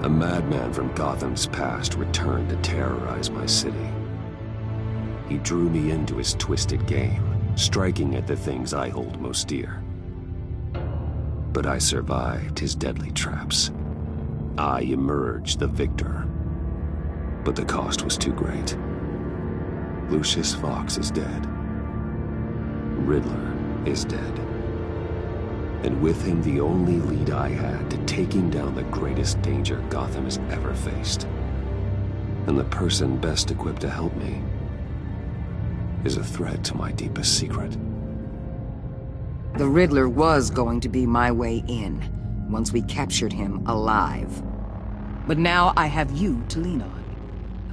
A madman from Gotham's past returned to terrorize my city. He drew me into his twisted game, striking at the things I hold most dear. But I survived his deadly traps. I emerged the victor. But the cost was too great. Lucius Fox is dead. Riddler is dead. And with him the only lead I had to taking down the greatest danger Gotham has ever faced. And the person best equipped to help me is a threat to my deepest secret. The Riddler was going to be my way in, once we captured him alive. But now I have you to lean on.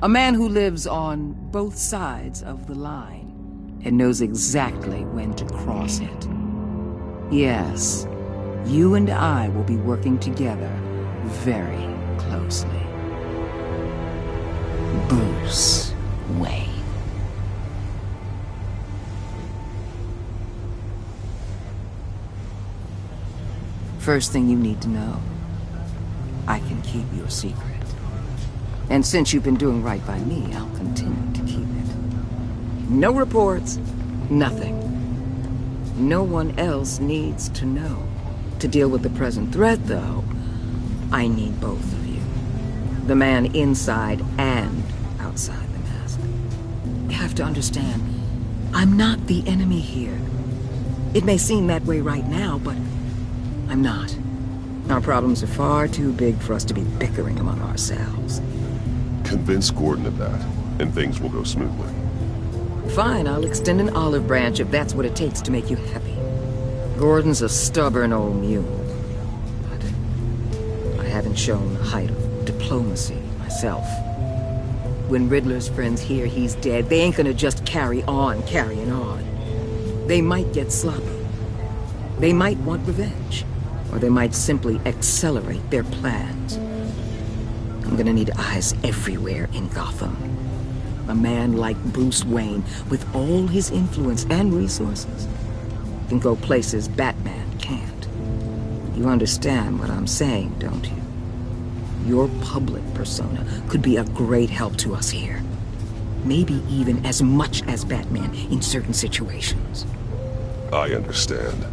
A man who lives on both sides of the line, and knows exactly when to cross it. Yes, you and I will be working together very closely. Bruce Wayne. First thing you need to know, I can keep your secret. And since you've been doing right by me, I'll continue to keep it. No reports, nothing. No one else needs to know. To deal with the present threat, though, I need both of you. The man inside and outside the mask. You have to understand, I'm not the enemy here. It may seem that way right now, but I'm not. Our problems are far too big for us to be bickering among ourselves. Convince Gordon of that, and things will go smoothly. Fine, I'll extend an olive branch if that's what it takes to make you happy. Gordon's a stubborn old mule. But I haven't shown the height of diplomacy myself. When Riddler's friends hear he's dead, they ain't gonna just carry on carrying on. They might get sloppy. They might want revenge. Or they might simply accelerate their plans. I'm gonna need eyes everywhere in Gotham. A man like Bruce Wayne, with all his influence and resources, can go places Batman can't. You understand what I'm saying, don't you? Your public persona could be a great help to us here. Maybe even as much as Batman in certain situations. I understand.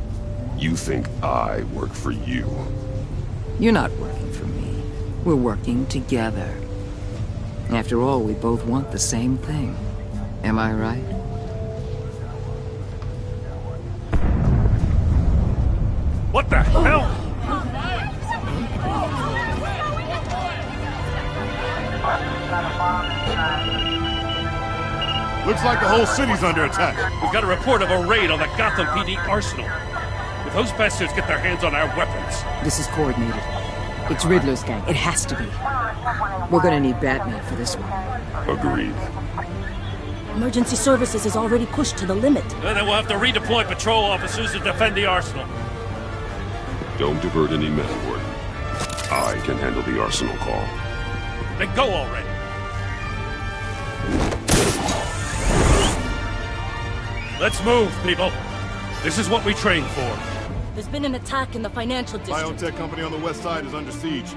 You think I work for you. You're not working for me. We're working together. After all, we both want the same thing. Am I right? What the hell? Looks like the whole city's under attack. We've got a report of a raid on the Gotham PD arsenal. If those bastards get their hands on our weapons... This is coordinated. It's Riddler's gang. It has to be. We're gonna need Batman for this one. Agreed. Emergency services is already pushed to the limit. Then we'll have to redeploy patrol officers to defend the arsenal. Don't divert any men, Gordon. I can handle the arsenal call. Then go already. Let's move, people. This is what we trained for. There's been an attack in the financial district. Biotech company on the west side is under siege.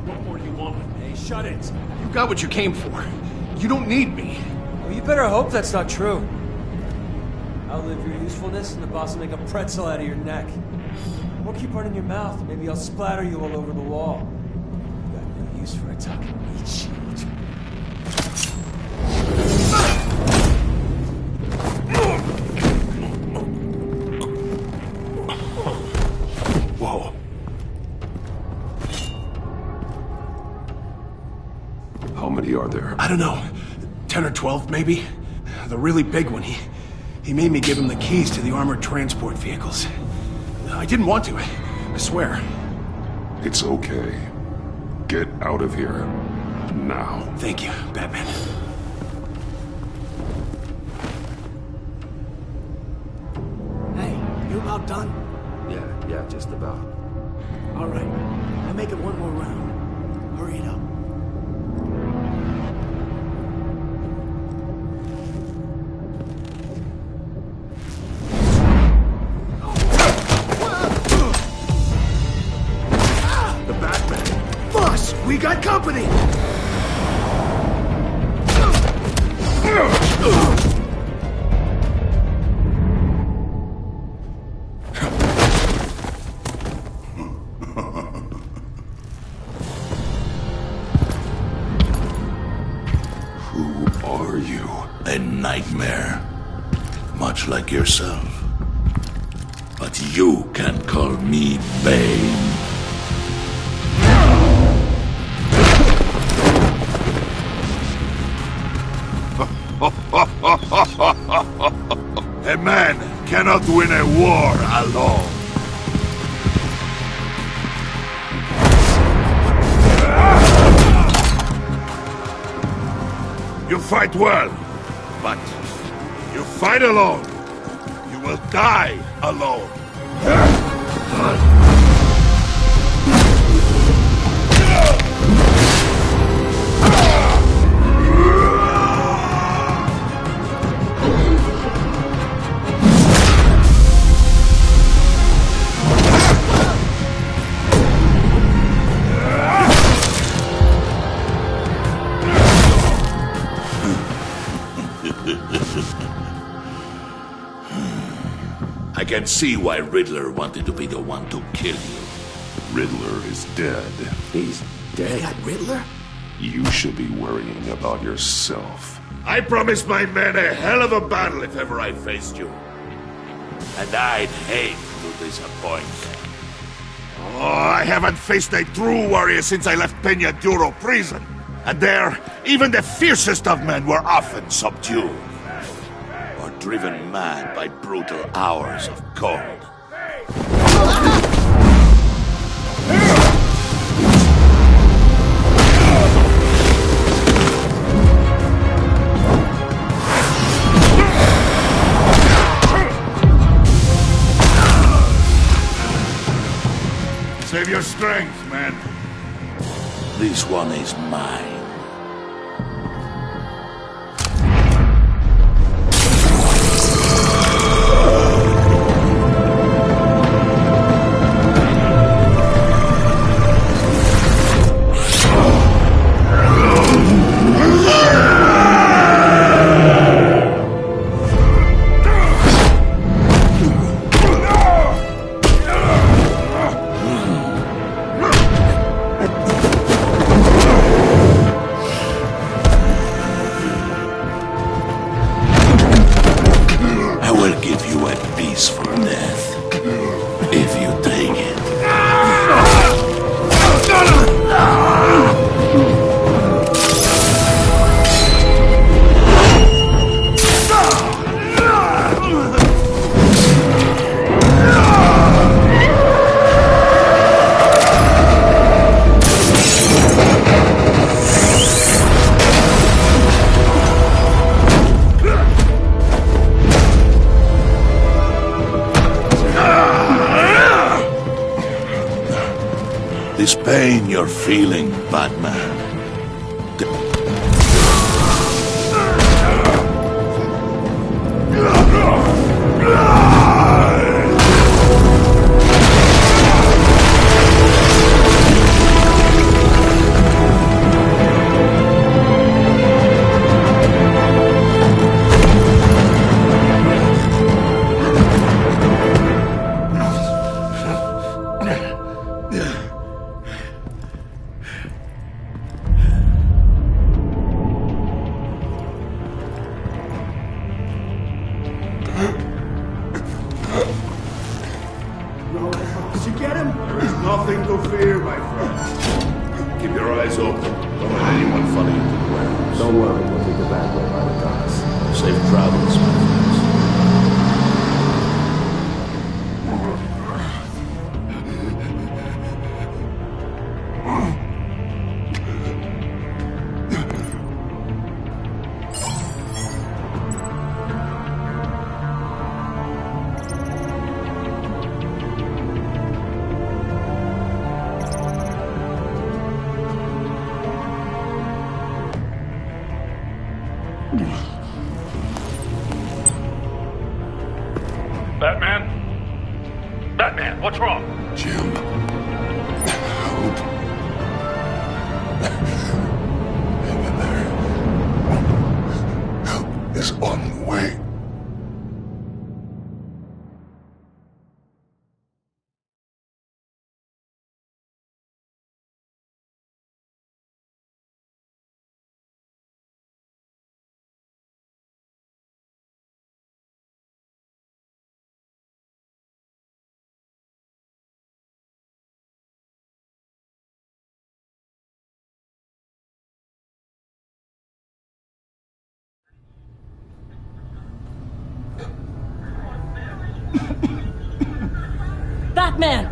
What more do you want with me? Shut it. You got what you came for. You don't need me. Well, you better hope that's not true. Outlive your usefulness and the boss will make a pretzel out of your neck. Or keep running your mouth. Maybe I'll splatter you all over the wall. You got no use for a talking meat shield. How many are there? I don't know. 10 or 12, maybe? The really big one, he made me give him the keys to the armored transport vehicles. I didn't want to, I swear. It's okay. Get out of here. Now. Thank you, Batman. Hey, you about done? Yeah, just about. All right. I'll make it one more round. Hurry it up. The Batman. Boss, we got company! Who are you? A nightmare. Much like yourself. But you can call me Bane. A man cannot win a war alone. You fight well, but you fight alone. You will die alone. I can see why Riddler wanted to be the one to kill you. Riddler is dead. He's dead. That Riddler? You should be worrying about yourself. I promised my men a hell of a battle if ever I faced you. And I'd hate to disappoint. Oh, I haven't faced a true warrior since I left Peña Duro prison. And there, even the fiercest of men were often subdued. Or driven mad by brutal hours of cold. Save your strength, man. This one is mine. This pain you're feeling, Batman. Did you get him? There's nothing to fear, my friend. Keep your eyes open. Don't let anyone follow you. Don't worry, we'll take you back there by the docks. Safe travels, my friends. Batman? Batman, what's wrong? Jim. Hope. Hang in there. Help is on the way. Batman!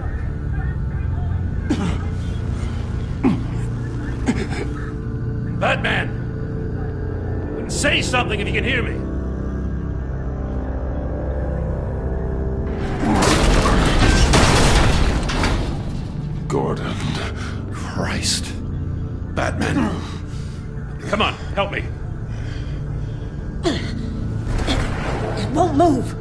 Batman! Say something if you can hear me. Gordon. Christ. Batman. Come on, help me. It won't move!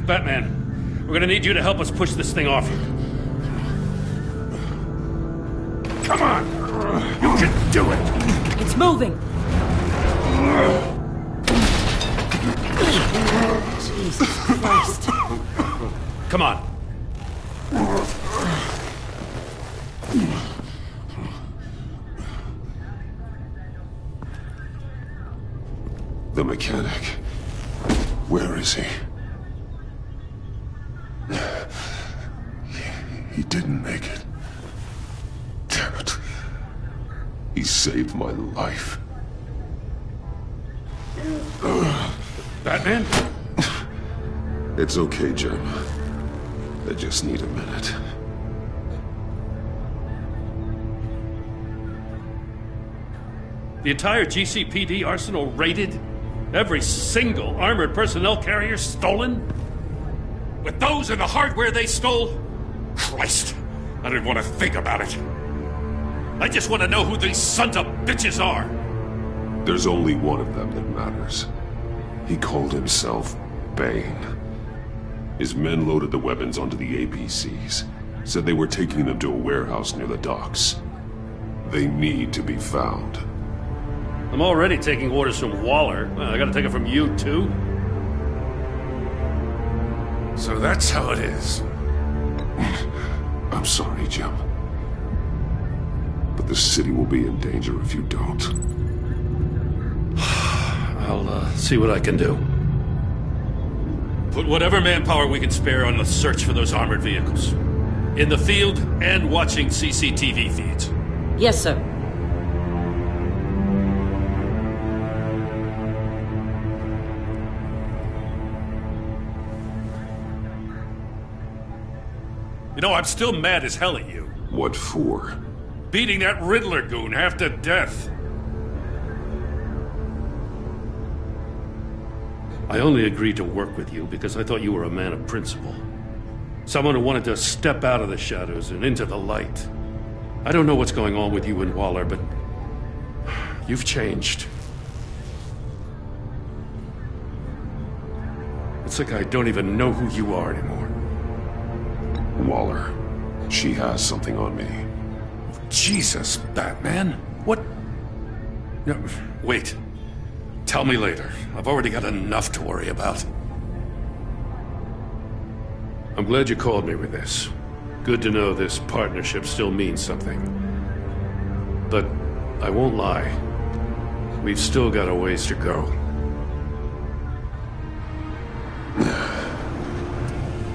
Batman, we're gonna need you to help us push this thing off. Come on! You can do it! It's moving! Jesus Christ. Come on. The mechanic. Where is he? He didn't make it. Damn it. He saved my life. Batman? It's okay, Jim. I just need a minute. The entire GCPD arsenal raided? Every single armored personnel carrier stolen? With those and the hardware they stole? Christ, I don't want to think about it. I just want to know who these sons of bitches are. There's only one of them that matters. He called himself Bane. His men loaded the weapons onto the APCs. Said they were taking them to a warehouse near the docks. They need to be found. I'm already taking orders from Waller. I gotta take it from you, too? So that's how it is. I'm sorry, Jim. But the city will be in danger if you don't. I'll see what I can do. Put whatever manpower we can spare on the search for those armored vehicles. In the field and watching CCTV feeds. Yes, sir. You know, I'm still mad as hell at you. What for? Beating that Riddler goon half to death. I only agreed to work with you because I thought you were a man of principle. Someone who wanted to step out of the shadows and into the light. I don't know what's going on with you and Waller, but you've changed. It's like I don't even know who you are anymore. Waller. She has something on me. Jesus, Batman. What? No, wait. Tell me later. I've already got enough to worry about. I'm glad you called me with this. Good to know this partnership still means something. But I won't lie. We've still got a ways to go.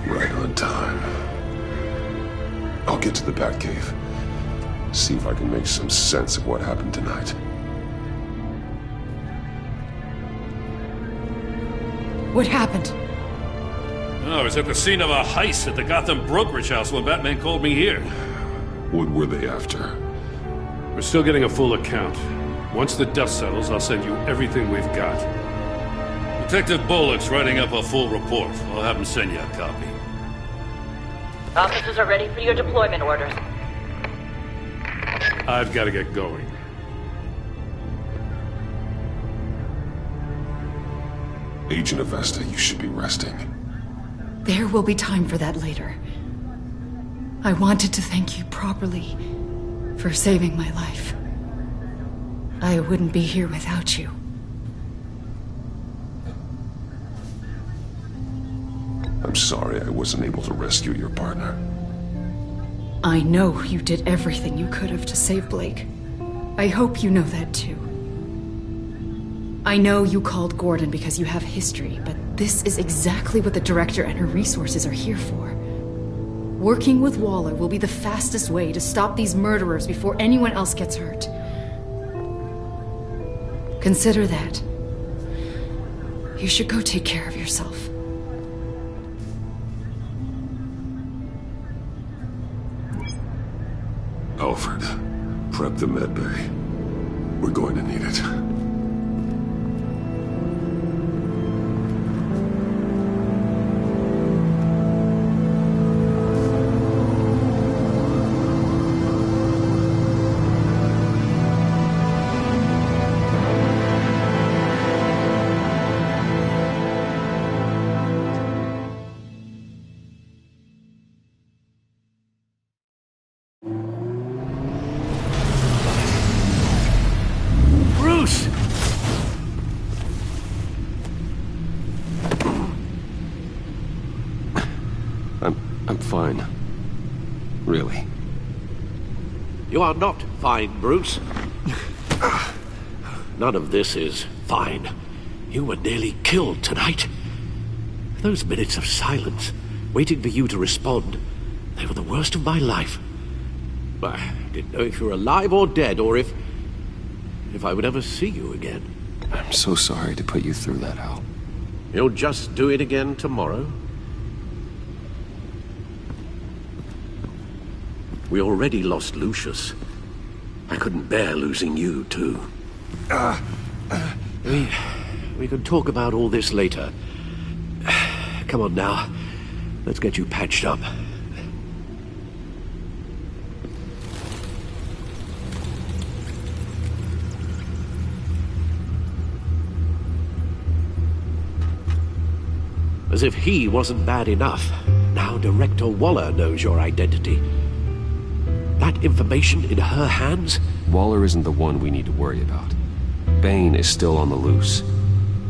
Right on time. I'll get to the Batcave. See if I can make some sense of what happened tonight. What happened? Oh, I was at the scene of a heist at the Gotham brokerage house when Batman called me here. What were they after? We're still getting a full account. Once the dust settles, I'll send you everything we've got. Detective Bullock's writing up a full report. I'll have him send you a copy. Officers are ready for your deployment orders. I've got to get going. Agent Avesta, you should be resting. There will be time for that later. I wanted to thank you properly for saving my life. I wouldn't be here without you. I'm sorry I wasn't able to rescue your partner. I know you did everything you could have to save Blake. I hope you know that too. I know you called Gordon because you have history, but this is exactly what the director and her resources are here for. Working with Waller will be the fastest way to stop these murderers before anyone else gets hurt. Consider that. You should go take care of yourself. Alfred, prep the med bay. We're going to need it. I'm fine. Really. You are not fine, Bruce. None of this is fine. You were nearly killed tonight. Those minutes of silence, waiting for you to respond, they were the worst of my life. I didn't know if you were alive or dead, or if I would ever see you again. I'm so sorry to put you through that, Al. You'll just do it again tomorrow? We already lost Lucius. I couldn't bear losing you, too. We can talk about all this later. Come on now. Let's get you patched up. As if he wasn't bad enough, now Director Waller knows your identity. That information in her hands? Waller isn't the one we need to worry about. Bane is still on the loose,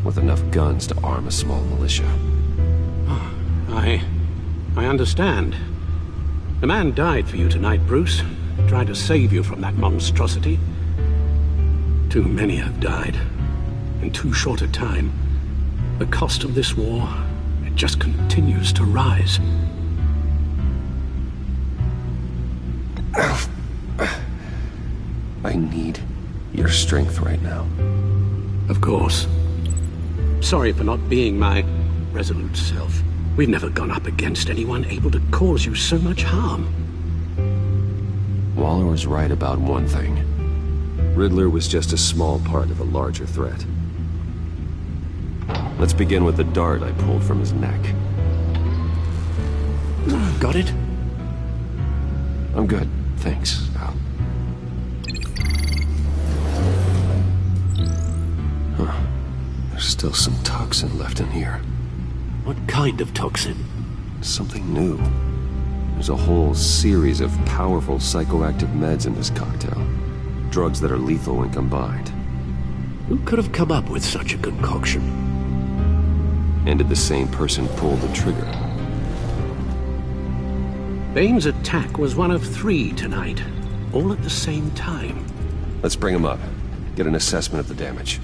with enough guns to arm a small militia. I understand. The man died for you tonight, Bruce. Tried to save you from that monstrosity. Too many have died. In too short a time. The cost of this war, it just continues to rise. I need your strength right now. Of course. Sorry for not being my resolute self. We've never gone up against anyone able to cause you so much harm. Waller was right about one thing. Riddler was just a small part of a larger threat. Let's begin with the dart I pulled from his neck. Got it? I'm good, thanks, Al. Huh. There's still some toxin left in here. What kind of toxin? Something new. There's a whole series of powerful psychoactive meds in this cocktail. Drugs that are lethal when combined. Who could have come up with such a concoction? And did the same person pull the trigger? Bane's attack was one of 3 tonight, all at the same time. Let's bring him up. Get an assessment of the damage.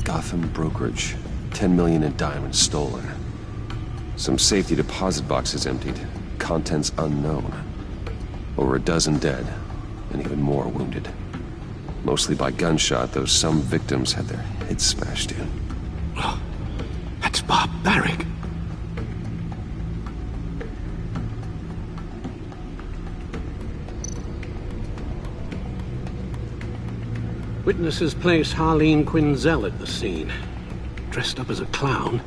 Gotham brokerage. 10 million in diamonds stolen. Some safety deposit boxes emptied. Contents unknown. Over a dozen dead, and even more wounded. Mostly by gunshot, though some victims had their heads smashed in. Oh, that's barbaric. Witnesses place Harleen Quinzel at the scene, dressed up as a clown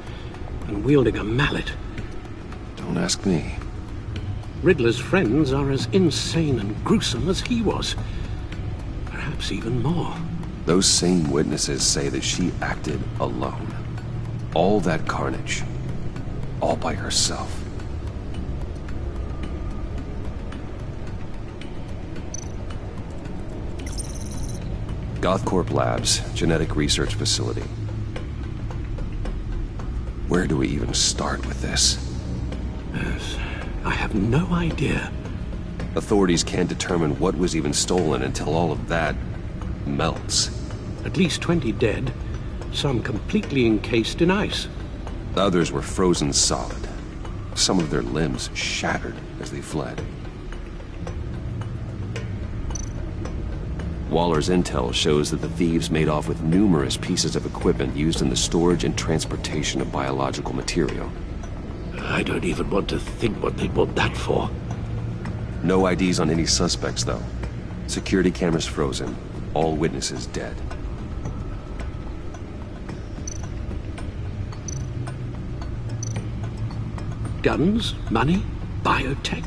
and wielding a mallet. Don't ask me. Riddler's friends are as insane and gruesome as he was. Perhaps even more. Those same witnesses say that she acted alone. All that carnage. All by herself. Gothcorp Labs, genetic research facility. Where do we even start with this? Yes, I have no idea. Authorities can't determine what was even stolen until all of that melts. At least 20 dead, some completely encased in ice. Others were frozen solid. Some of their limbs shattered as they fled. Waller's intel shows that the thieves made off with numerous pieces of equipment used in the storage and transportation of biological material. I don't even want to think what they'd want that for. No IDs on any suspects, though. Security cameras frozen. All witnesses dead. Guns? Money? Biotech?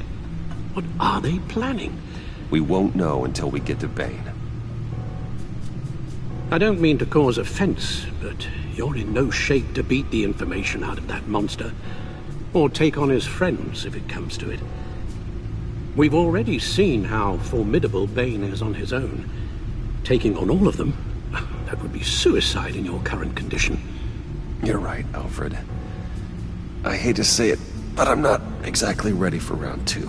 What are they planning? We won't know until we get to Bane. I don't mean to cause offense, but you're in no shape to beat the information out of that monster. Or take on his friends, if it comes to it. We've already seen how formidable Bane is on his own. Taking on all of them, that would be suicide in your current condition. You're right, Alfred. I hate to say it, but I'm not exactly ready for round 2.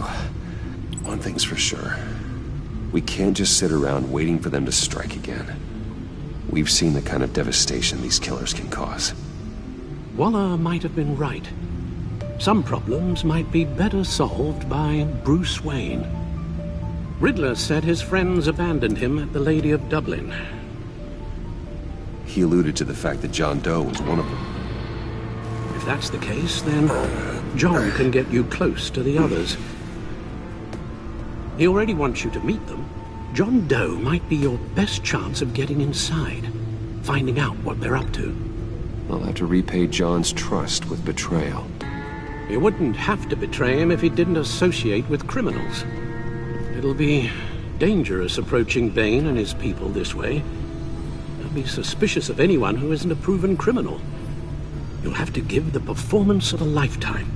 One thing's for sure. We can't just sit around waiting for them to strike again. We've seen the kind of devastation these killers can cause. Waller might have been right. Some problems might be better solved by Bruce Wayne. Riddler said his friends abandoned him at the Lady of Dublin. He alluded to the fact that John Doe was one of them. If that's the case, then John can get you close to the others. He already wants you to meet them. John Doe might be your best chance of getting inside, finding out what they're up to. I'll have to repay John's trust with betrayal. You wouldn't have to betray him if he didn't associate with criminals. It'll be dangerous approaching Bane and his people this way. They'll be suspicious of anyone who isn't a proven criminal. You'll have to give the performance of a lifetime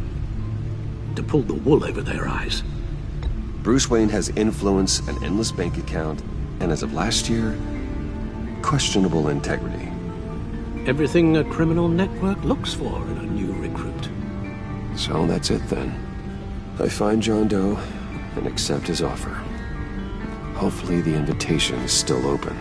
to pull the wool over their eyes. Bruce Wayne has influence, an endless bank account, and as of last year, questionable integrity. Everything a criminal network looks for in a new recruit. So that's it then. I find John Doe and accept his offer. Hopefully the invitation is still open.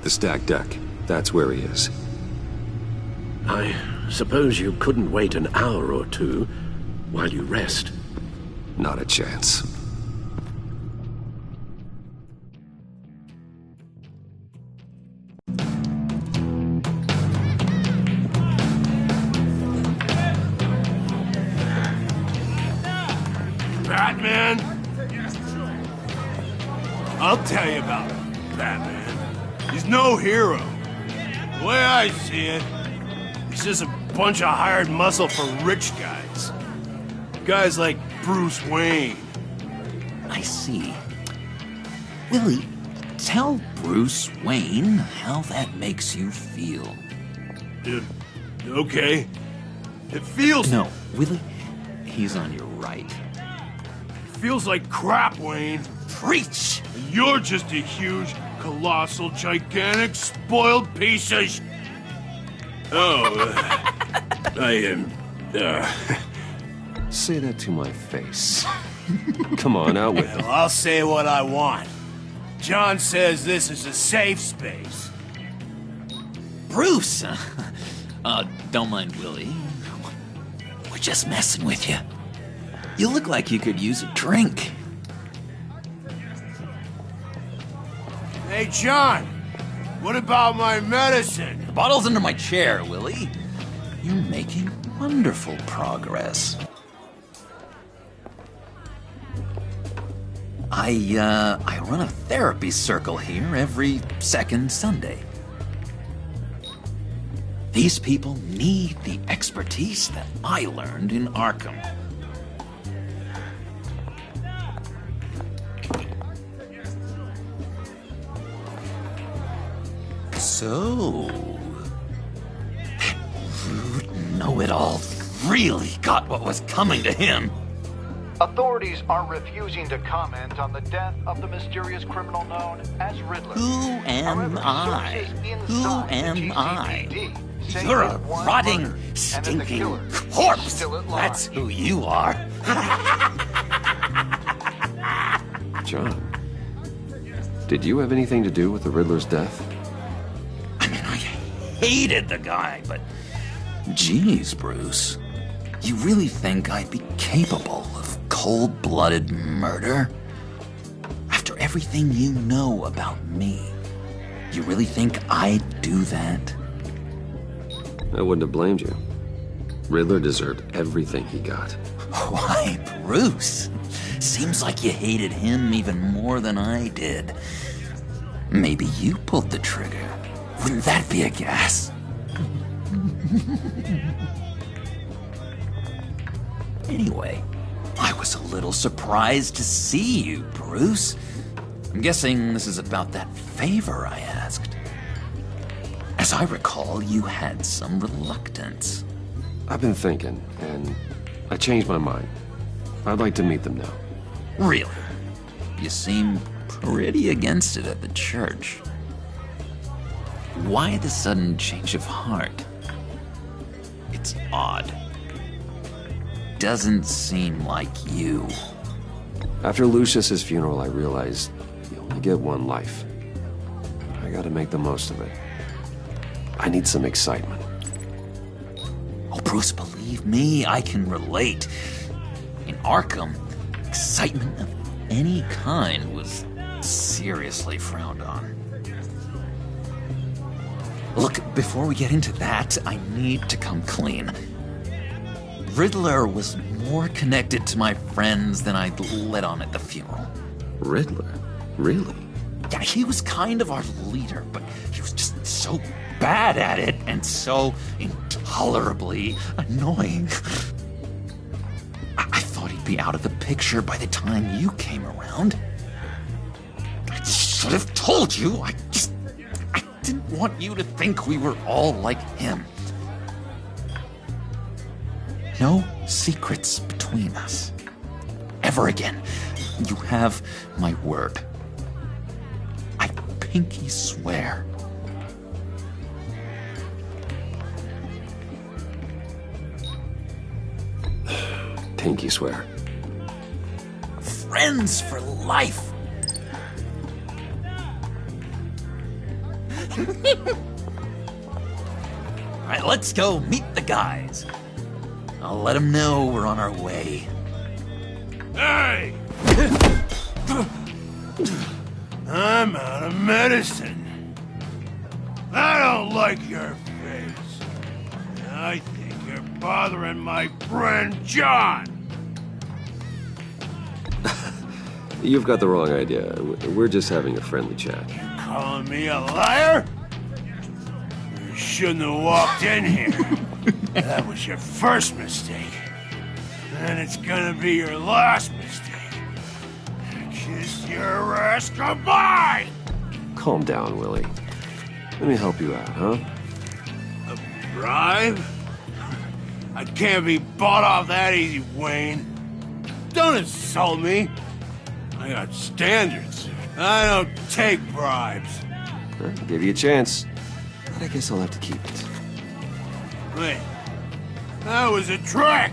The stacked deck. That's where he is. I suppose you couldn't wait an hour or two while you rest? Not a chance. Batman? I'll tell you about Batman. He's no hero. The way I see it, he's just a bunch of hired muscle for rich guys. Guys like Bruce Wayne. I see. Willie, tell Bruce Wayne how that makes you feel. Okay. It feels... No, Willie, he's on your right. It feels like crap, Wayne. Preach! You're just a huge colossal, gigantic, spoiled piece of sh... Oh, I am... Say that to my face. Come on, out with it. Well, I'll say what I want. John says this is a safe space. Bruce! Don't mind Willie. We're just messing with you. You look like you could use a drink. Hey, John! What about my medicine? The bottle's under my chair, Willie. You're making wonderful progress. I run a therapy circle here every second Sunday. These people need the expertise that I learned in Arkham. So, that rude know-it-all really got what was coming to him. Authorities are refusing to comment on the death of the mysterious criminal known as Riddler. Who am I? Who am I? You're a rotting, stinking corpse! That's who you are. John, did you have anything to do with the Riddler's death? I mean, I hated the guy, but... Geez, Bruce. You really think I'd be capable of cold-blooded murder? After everything you know about me, you really think I'd do that? I wouldn't have blamed you. Riddler deserved everything he got. Why, Bruce? Seems like you hated him even more than I did. Maybe you pulled the trigger. Wouldn't that be a gas? Anyway, I was a little surprised to see you, Bruce. I'm guessing this is about that favor I asked. As I recall, you had some reluctance. I've been thinking, and I changed my mind. I'd like to meet them now. Really? You seem pretty against it at the church. Why the sudden change of heart? It's odd. Doesn't seem like you. After Lucius's funeral, I realized you only get one life. I gotta make the most of it. I need some excitement. Oh, Bruce, believe me, I can relate. In Arkham, excitement of any kind was seriously frowned on. Look, before we get into that, I need to come clean. Riddler was more connected to my friends than I'd let on at the funeral. Riddler? Really? Yeah, he was kind of our leader, but he was just so bad at it and so intolerably annoying. I thought he'd be out of the picture by the time you came around. I should have told you. I didn't want you to think we were all like him. No secrets between us. Ever again. You have my word. I pinky swear. Pinky swear. Friends for life. All right, let's go meet the guys. I'll let them know we're on our way. Hey! I'm out of medicine. I don't like your face. I think you're bothering my friend John. You've got the wrong idea. We're just having a friendly chat. Calling me a liar? You shouldn't have walked in here. That was your first mistake. And it's gonna be your last mistake. Kiss your ass goodbye! Calm down, Willie. Let me help you out, huh? A bribe? I can't be bought off that easy, Wayne. Don't insult me. I got standards. I don't take bribes. I'll give you a chance, but I guess I'll have to keep it. Wait, that was a trick!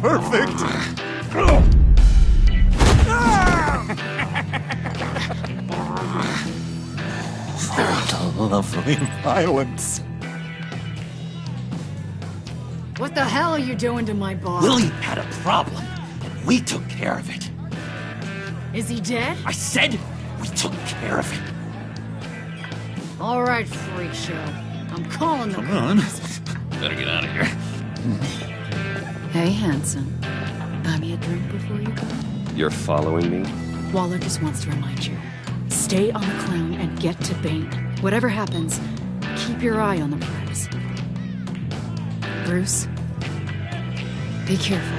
Perfect! Lovely violence. What the hell are you doing to my boss? Willie had a problem, and we took care of it. Is he dead? I said we took care of it. All right, freak show. I'm calling the Come on. Better get out of here. Hey, handsome. Buy me a drink before you go. You're following me? Waller just wants to remind you. Stay on the clown and get to Bane. Whatever happens, keep your eye on the prize. Bruce, be careful.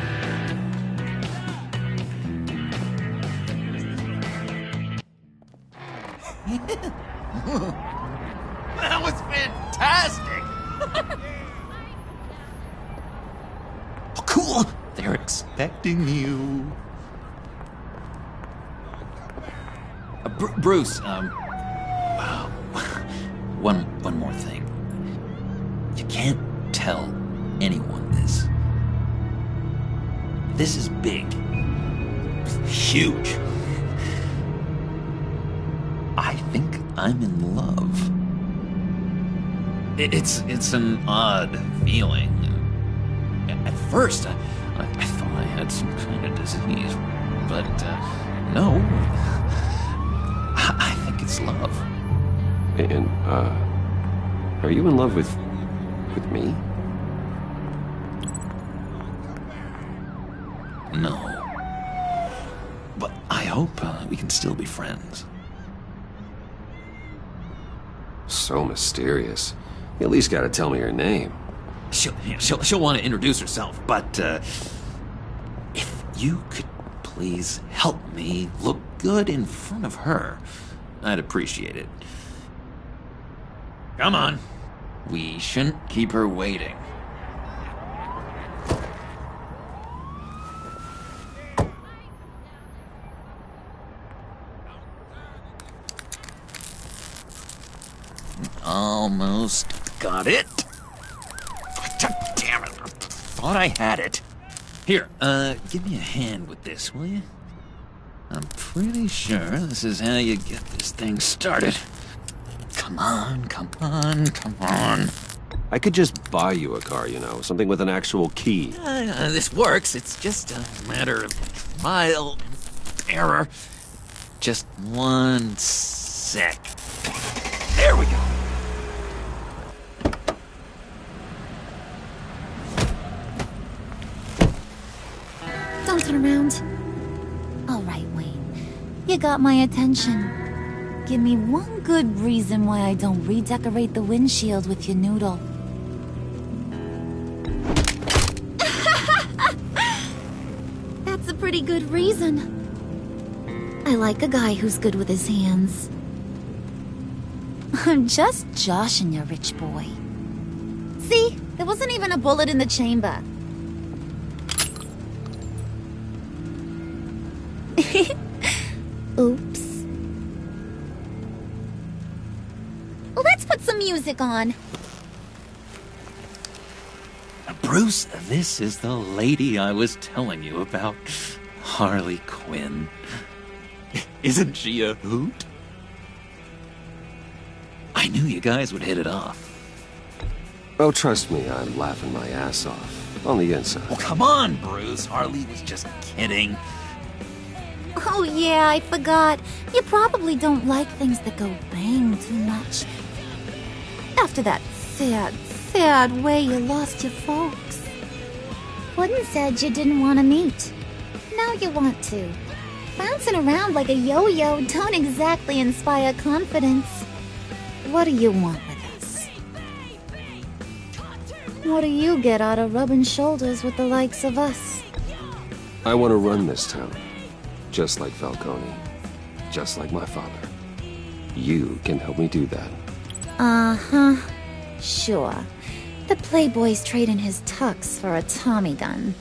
That was fantastic! Oh, cool! They're expecting you. Bruce, one more thing. You can't tell anyone this. This is big. Huge. I think I'm in love. It's an odd feeling. At first, I thought I had some kind of disease, but no. I think it's love. And, are you in love with me? No. But I hope we can still be friends. So mysterious. You at least gotta tell me her name. She'll want to introduce herself, but if you could please help me look good in front of her, I'd appreciate it. Come on. We shouldn't keep her waiting. Almost got it. Damn it. Thought I had it. Here, give me a hand with this, will you? I'm pretty sure this is how you get this thing started. Come on, come on, come on. I could just buy you a car, you know, something with an actual key. This works. It's just a matter of trial and error. Just one sec. There we go. Don't turn around. All right, Wayne. You got my attention. Give me one good reason why I don't redecorate the windshield with your noodle. That's a pretty good reason. I like a guy who's good with his hands. I'm just joshing you, rich boy. See? There wasn't even a bullet in the chamber. Oops. Let's put some music on. Bruce, this is the lady I was telling you about. Harley Quinn. Isn't she a hoot? I knew you guys would hit it off. Oh, trust me, I'm laughing my ass off. On the inside. Oh, come on, Bruce. Harley was just kidding. Oh yeah, I forgot. You probably don't like things that go bang too much. After that sad way you lost your folks. Wooden said you didn't want to meet. Now you want to. Bouncing around like a yo-yo don't exactly inspire confidence. What do you want with us? What do you get out of rubbing shoulders with the likes of us? I want to run this town. Just like Falcone. Just like my father. You can help me do that. Uh-huh. Sure. the Playboy's trading his tux for a Tommy gun.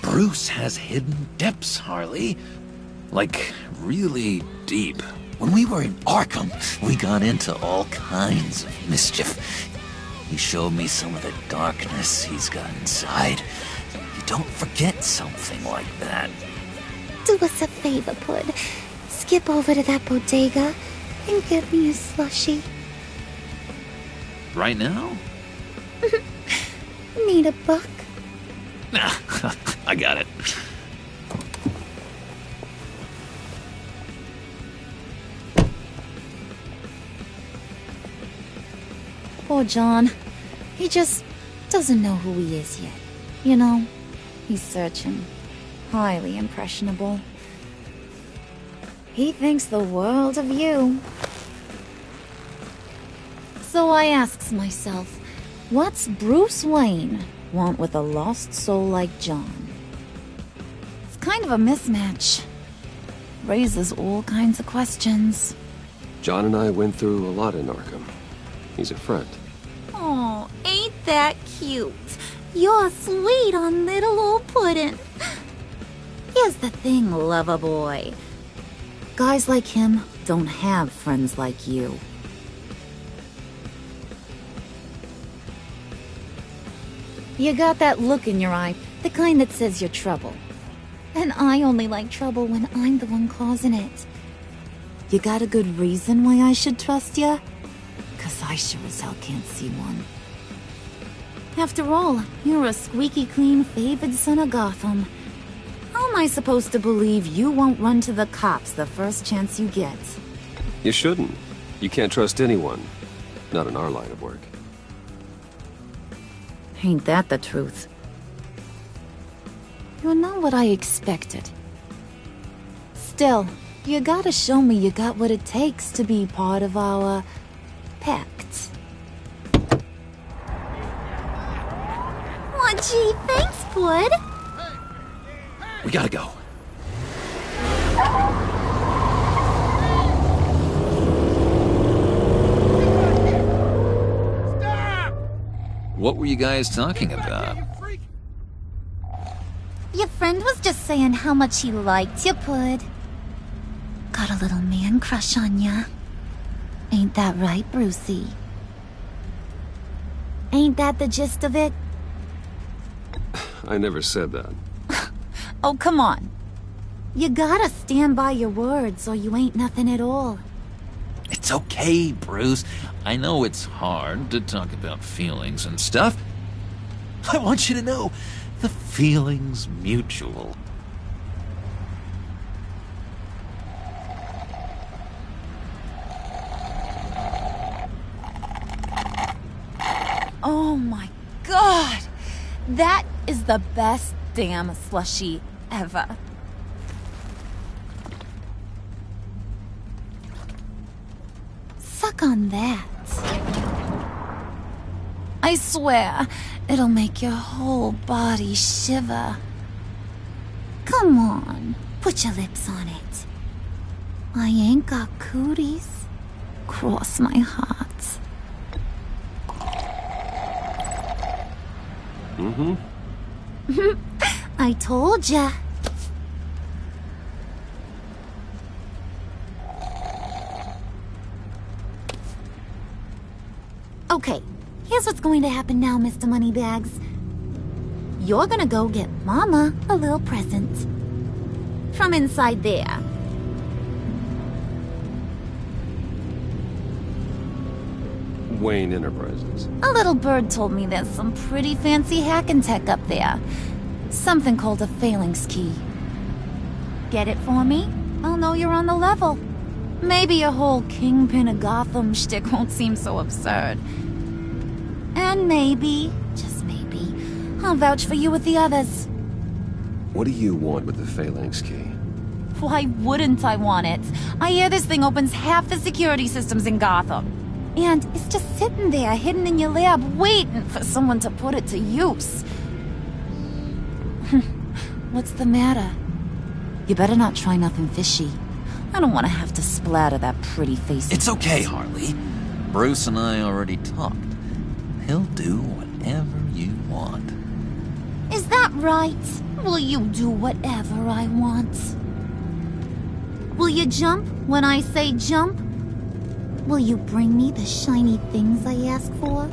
Bruce has hidden depths, Harley. Like, really deep. When we were in Arkham, we got into all kinds of mischief. He showed me some of the darkness he's got inside. You don't forget something like that. Do us a favor, Pud. Skip over to that bodega and get me a slushie. Right now? Need a buck? Nah, I got it. Poor John. He just doesn't know who he is yet. You know, he's searching. Highly impressionable. He thinks the world of you. So I asks myself, what's Bruce Wayne want with a lost soul like John? It's kind of a mismatch. Raises all kinds of questions. John and I went through a lot in Arkham. He's a friend. Oh, ain't that cute? You're sweet on little old Puddin'. Here's the thing, lover boy. Guys like him don't have friends like you. You got that look in your eye, the kind that says you're trouble. And I only like trouble when I'm the one causing it. You got a good reason why I should trust you? 'Cause I sure as hell can't see one. After all, you're a squeaky clean favored son of Gotham. How am I supposed to believe you won't run to the cops the first chance you get? You shouldn't. You can't trust anyone. Not in our line of work. Ain't that the truth? You're not what I expected. Still, you gotta show me you got what it takes to be part of our pact. Oh, gee, thanks, Bud. We gotta go. What were you guys talking about? Your friend was just saying how much he liked you, Pud. Got a little man crush on ya. Ain't that right, Brucey? Ain't that the gist of it? I never said that. Oh, come on. You gotta stand by your words or you ain't nothing at all. It's okay, Bruce. I know it's hard to talk about feelings and stuff. I want you to know, the feeling's mutual. Oh my god! That is the best damn slushie ever. Suck on that. I swear, it'll make your whole body shiver. Come on, put your lips on it. I ain't got cooties. Cross my heart. Mm-hmm. I told ya. Okay, here's what's going to happen now, Mr. Moneybags. You're gonna go get Mama a little present. From inside there. Wayne Enterprises. A little bird told me there's some pretty fancy hacking tech up there. Something called a phalanx key. Get it for me? I'll know you're on the level. Maybe your whole Kingpin of Gotham shtick won't seem so absurd. And maybe, just maybe, I'll vouch for you with the others. What do you want with the phalanx key? Why wouldn't I want it? I hear this thing opens half the security systems in Gotham. And it's just sitting there, hidden in your lab, waiting for someone to put it to use. What's the matter? You better not try nothing fishy. I don't want to have to splatter that pretty face. It's okay, Harley. Bruce and I already talked. He'll do whatever you want. Is that right? Will you do whatever I want? Will you jump when I say jump? Will you bring me the shiny things I ask for?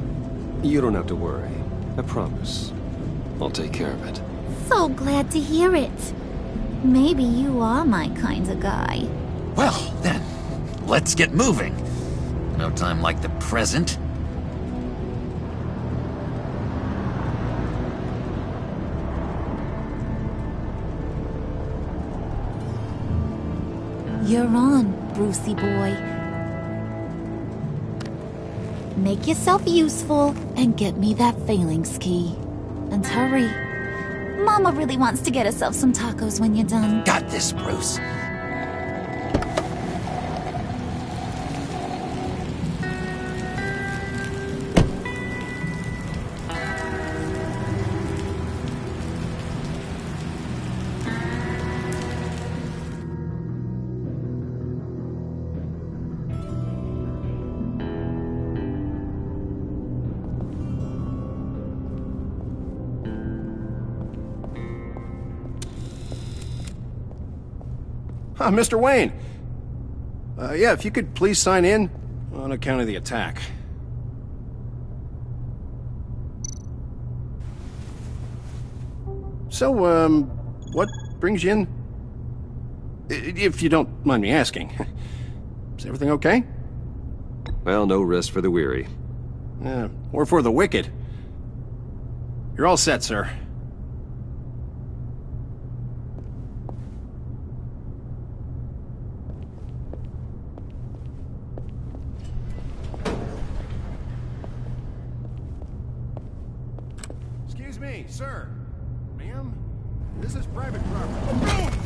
You don't have to worry. I promise. I'll take care of it. So glad to hear it. Maybe you are my kind of guy. Well, then, let's get moving. No time like the present. You're on, Brucey boy. Make yourself useful and get me that phalanx key. And hurry. Mama really wants to get herself some tacos when you're done. Got this, Bruce. Mr. Wayne. Yeah, if you could please sign in on account of the attack. So, what brings you in? If you don't mind me asking. Is everything okay? Well, no rest for the weary. Or for the wicked. You're all set, sir. Excuse me, sir. Ma'am, this is private property.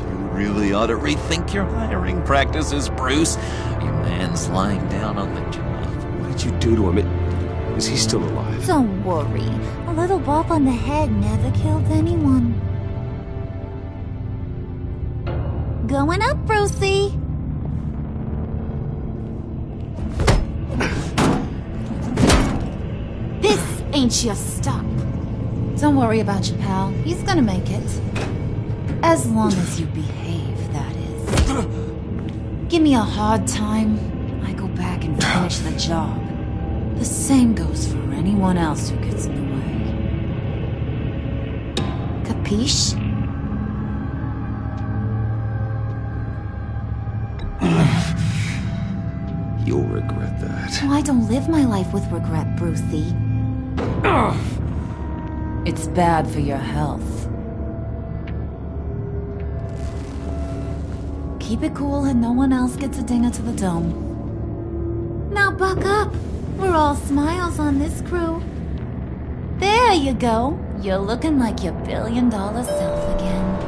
You really ought to rethink your hiring practices, Bruce. Your man's lying down on the job. What did you do to him? Is he still alive? Don't worry. A little bump on the head never killed anyone. Going up, Brucey. This ain't your stop. Don't worry about your pal. He's gonna make it. As long as you behave, that is. Give me a hard time, I go back and finish the job. The same goes for anyone else who gets in the way. Capiche? You'll regret that. Oh, I don't live my life with regret, Brucey. It's bad for your health. Keep it cool and no one else gets a dinger to the dome. Now buck up. We're all smiles on this crew. There you go. You're looking like your billion-dollar self again.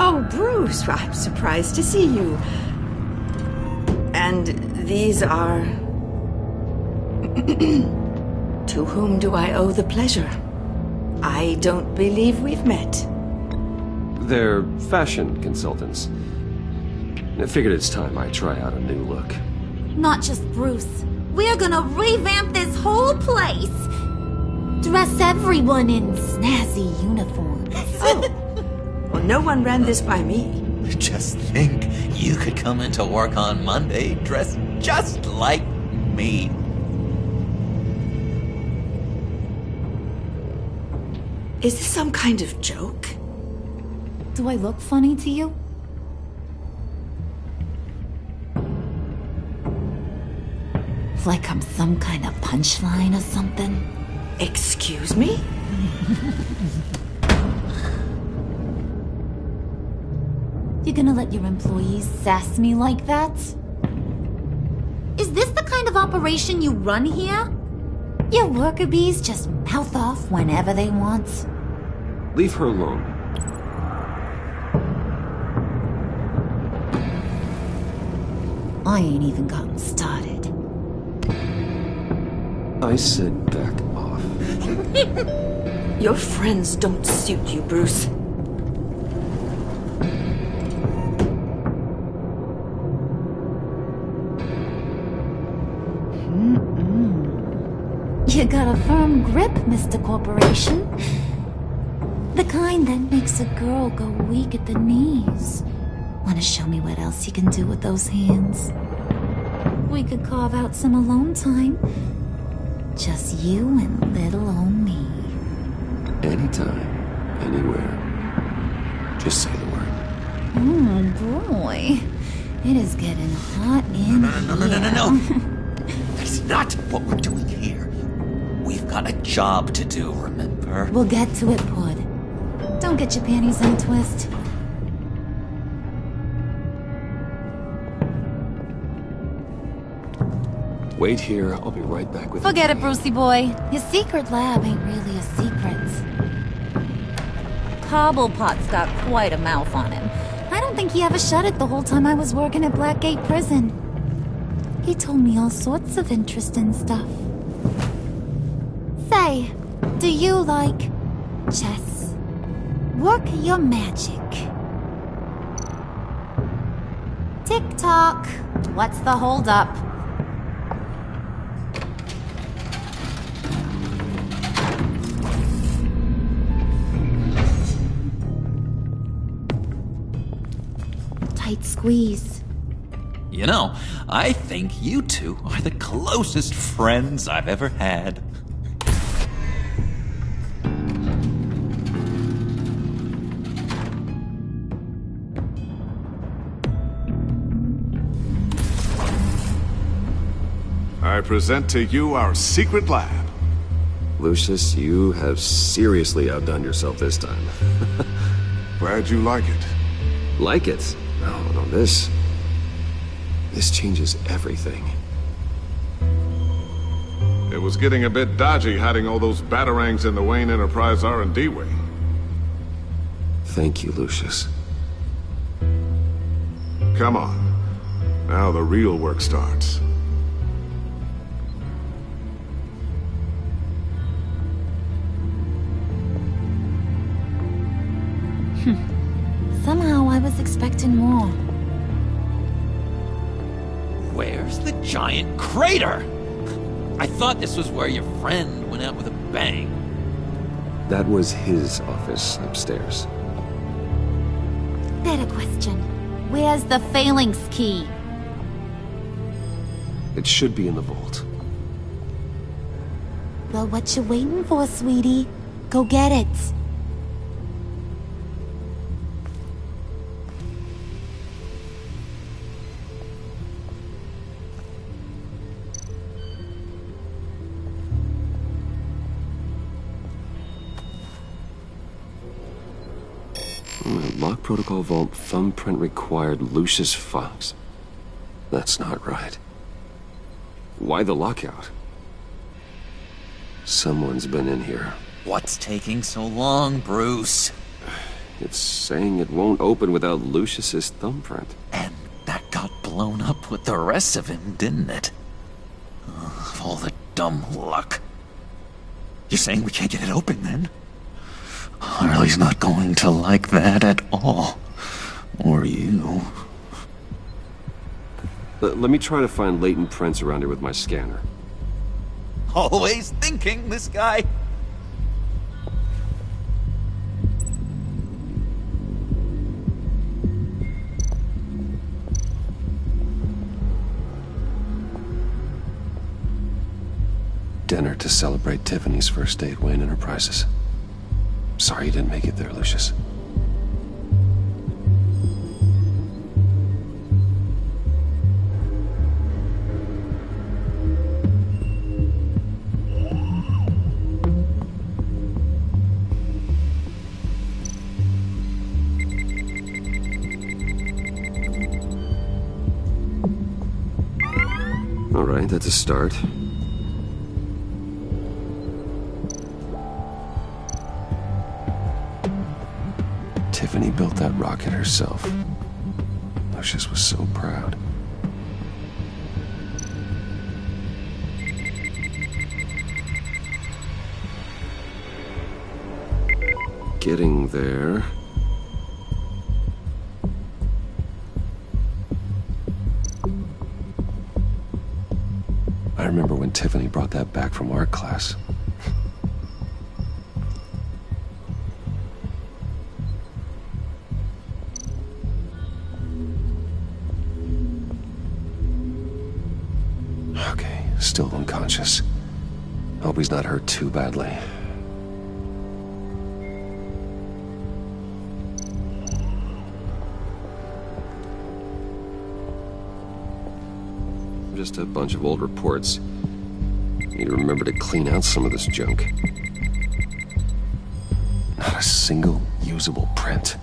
Oh, Bruce, I'm surprised to see you. And these are... To whom do I owe the pleasure? I don't believe we've met. They're fashion consultants. I figured it's time I try out a new look. Not just Bruce. We're gonna revamp this whole place. Dress everyone in snazzy uniforms. Oh. Well, no one ran this by me. Just think, you could come into work on Monday dressed just like me. Is this some kind of joke? Do I look funny to you? Like I'm some kind of punchline or something? Excuse me? You gonna let your employees sass me like that? Is this the kind of operation you run here? Your worker bees just mouth off whenever they want. Leave her alone. I ain't even gotten started. I said back off. Your friends don't suit you, Bruce. You got a firm grip, Mr. Corporation. The kind that makes a girl go weak at the knees. Wanna show me what else you can do with those hands? We could carve out some alone time. Just you and little old me. Anytime, anywhere. Just say the word. Oh boy. It is getting hot in No. That's not what we're doing here. We've got a job to do, remember? We'll get to it, Pud. Don't get your panties in a twist. Wait here, I'll be right back with Forget you. it, Brucey boy. Your secret lab ain't really a secret. Cobblepot's got quite a mouth on him. I don't think he ever shut it the whole time I was working at Blackgate Prison. He told me all sorts of interesting stuff. Say, do you like chess? Work your magic. Tick-tock. What's the holdup? Tight squeeze. You know, I think you two are the closest friends I've ever had. I present to you our secret lab. Lucius, you have seriously outdone yourself this time. Glad you like it. Like it? No, this changes everything. It was getting a bit dodgy hiding all those batarangs in the Wayne Enterprise R&D wing. Thank you, Lucius. Come on. Now the real work starts. Somehow I was expecting more. Where's the giant crater? I thought this was where your friend went out with a bang. That was his office upstairs. Better question. Where's the phalanx key? It should be in the vault. Well, what you waiting for, sweetie? Go get it. Lock protocol vault thumbprint required Lucius Fox. That's not right. Why the lockout? Someone's been in here. What's taking so long, Bruce? It's saying it won't open without Lucius's thumbprint. And that got blown up with the rest of him, didn't it? All the dumb luck. You're saying we can't get it open, then? Harley's not going to like that at all. Or you. Let me try to find latent prints around here with my scanner. Always thinking, this guy. Dinner to celebrate Tiffany's first day at Wayne Enterprises. Sorry you didn't make it there, Lucius. All right, that's a start. Tiffany built that rocket herself. Lucius was so proud. getting there. I remember when Tiffany brought that back from art class. Okay, still unconscious. Hope he's not hurt too badly. Just a bunch of old reports. Need to remember to clean out some of this junk. Not a single usable print.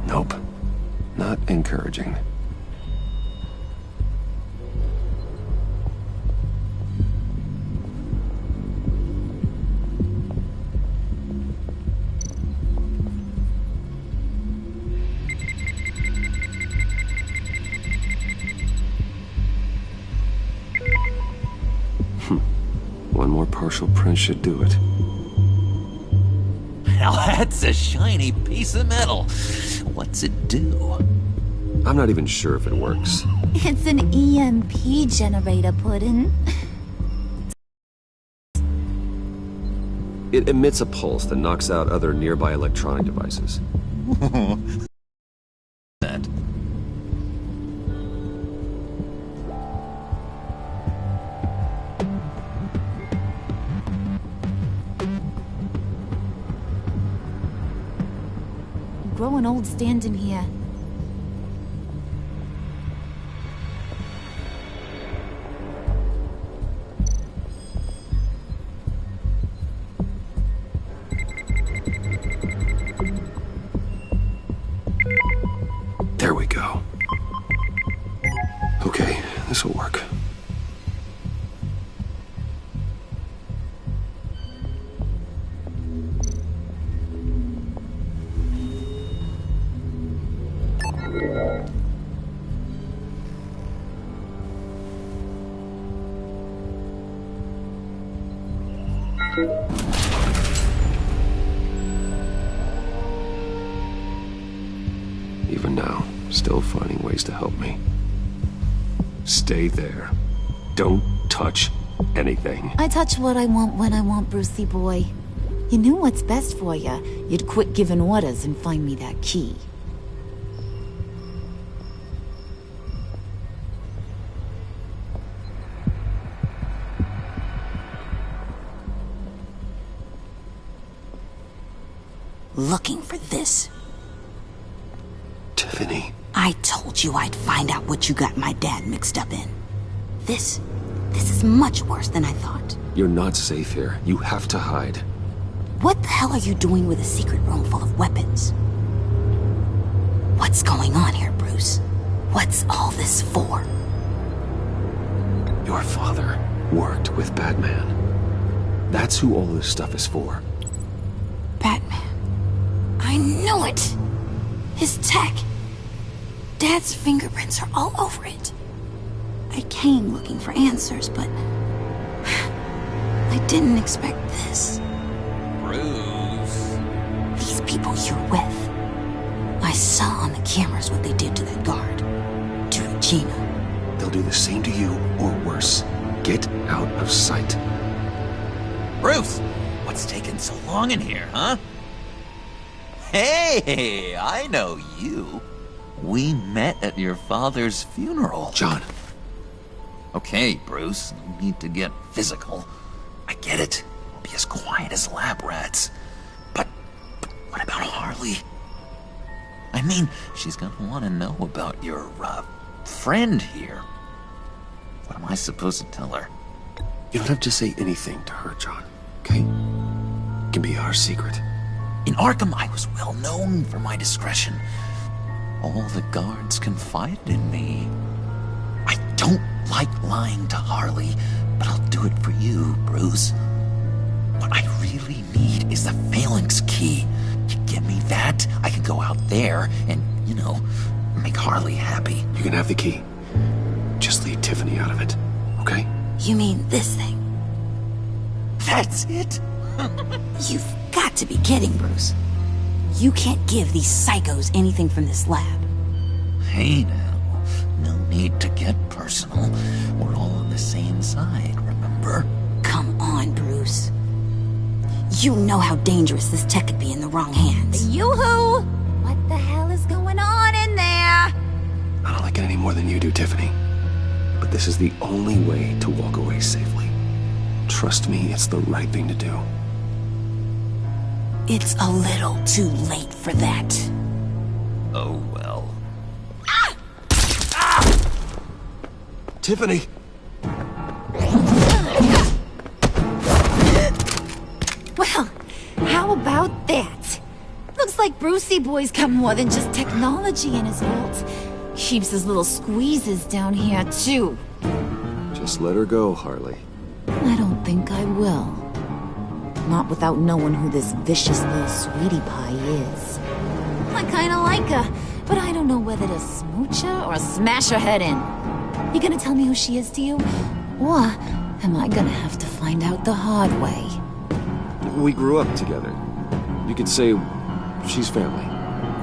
Nope. Not encouraging. One more partial print should do it. Now that's a shiny piece of metal. What's it do? I'm not even sure if it works. It's an EMP generator, Puddin'. It emits a pulse that knocks out other nearby electronic devices. That. Growing old standing here. There we go. Okay, this will work. Even now, still finding ways to help me. Stay there. Don't touch anything. I touch what I want when I want, Brucey boy. You knew what's best for you. You'd quit giving orders and find me that key. Looking for this. Tiffany. I told you I'd find out what you got my dad mixed up in. This is much worse than I thought. You're not safe here. You have to hide. What the hell are you doing with a secret room full of weapons? What's going on here, Bruce? What's all this for? Your father worked with Batman. That's who all this stuff is for. Batman. I knew it! His tech. Dad's fingerprints are all over it. I came looking for answers, but I didn't expect this. Bruce. These people you're with. I saw on the cameras what they did to that guard. To Regina. They'll do the same to you, or worse. Get out of sight. Bruce! What's taking so long in here, huh? Hey, I know you. We met at your father's funeral. John. Okay, Bruce, no need to get physical. I get it. We'll be as quiet as lab rats. But what about Harley? I mean, she's gonna want to know about your, friend here. What am I supposed to tell her? You don't have to say anything to her, John, okay? It can be our secret. In Arkham, I was well known for my discretion. All the guards confided in me. I don't like lying to Harley, but I'll do it for you, Bruce. What I really need is the phalanx key. You get me that, I can go out there and, you know, make Harley happy. You can have the key. Just leave Tiffany out of it, okay? You mean this thing? That's it? You've got to be kidding, Bruce. You can't give these psychos anything from this lab. Hey now, no need to get personal. We're all on the same side, remember? Come on, Bruce. You know how dangerous this tech could be in the wrong hands. Yoo-hoo! What the hell is going on in there? I don't like it any more than you do, Tiffany. But this is the only way to walk away safely. Trust me, it's the right thing to do. It's a little too late for that. Oh well. Ah! Ah! Tiffany! Well, how about that? Looks like Brucey Boy's got more than just technology in his vault. Keeps his little squeezes down here, too. Just let her go, Harley. I don't think I will. Not without knowing who this vicious little sweetie pie is. I kinda like her, but I don't know whether to smooch her or smash her head in. You gonna tell me who she is to you? Or am I gonna have to find out the hard way? We grew up together. You could say she's family.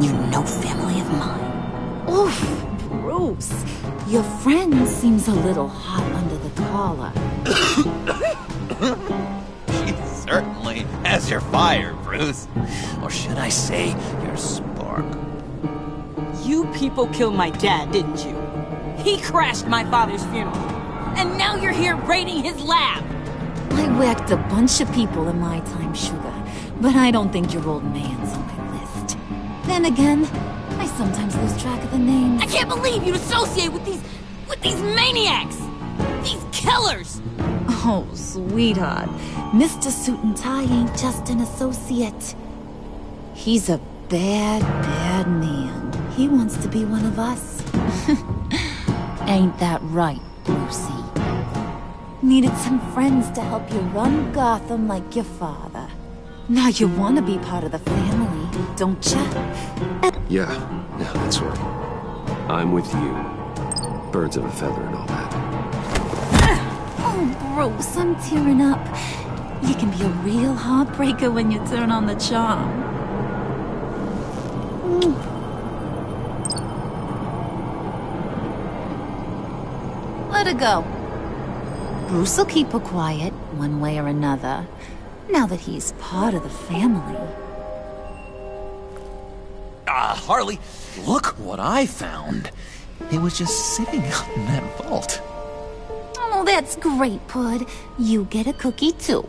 You know family of mine. Oof, Bruce. Your friend seems a little hot under the collar. She certainly has your fire, Bruce. Or should I say, your spark. You people killed my dad, didn't you? He crashed my father's funeral. And now you're here raiding his lab. I whacked a bunch of people in my time, Sugar. But I don't think your old man's on my list. Then again, I sometimes lose track of the names. I can't believe you'd associate with these maniacs! These killers! Oh, sweetheart. Mr. Suit and Tie ain't just an associate. He's a bad, bad man. He wants to be one of us. Ain't that right, Brucey? Needed some friends to help you run Gotham like your father. Now you want to be part of the family, don't ya? Yeah, that's right. I'm with you. Birds of a feather and all that. Oh, Bruce, I'm tearing up. You can be a real heartbreaker when you turn on the charm. Let her go. Bruce will keep her quiet, one way or another, now that he's part of the family. Harley, look what I found. It was just sitting out in that vault. Oh, that's great, Pud. You get a cookie, too.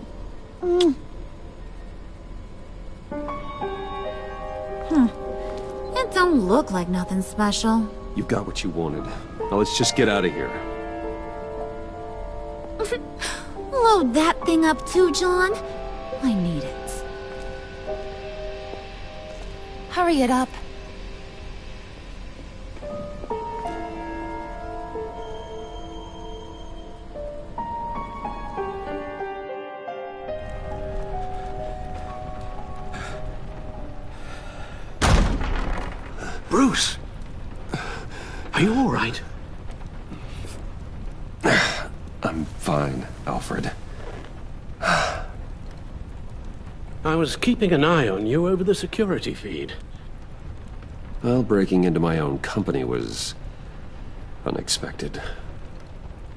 It don't look like nothing special. You've got what you wanted. Now let's just get out of here. Load that thing up too, John. I need it. Hurry it up. Bruce! Are you all right? I'm fine, Alfred. I was keeping an eye on you over the security feed. Well, breaking into my own company was unexpected.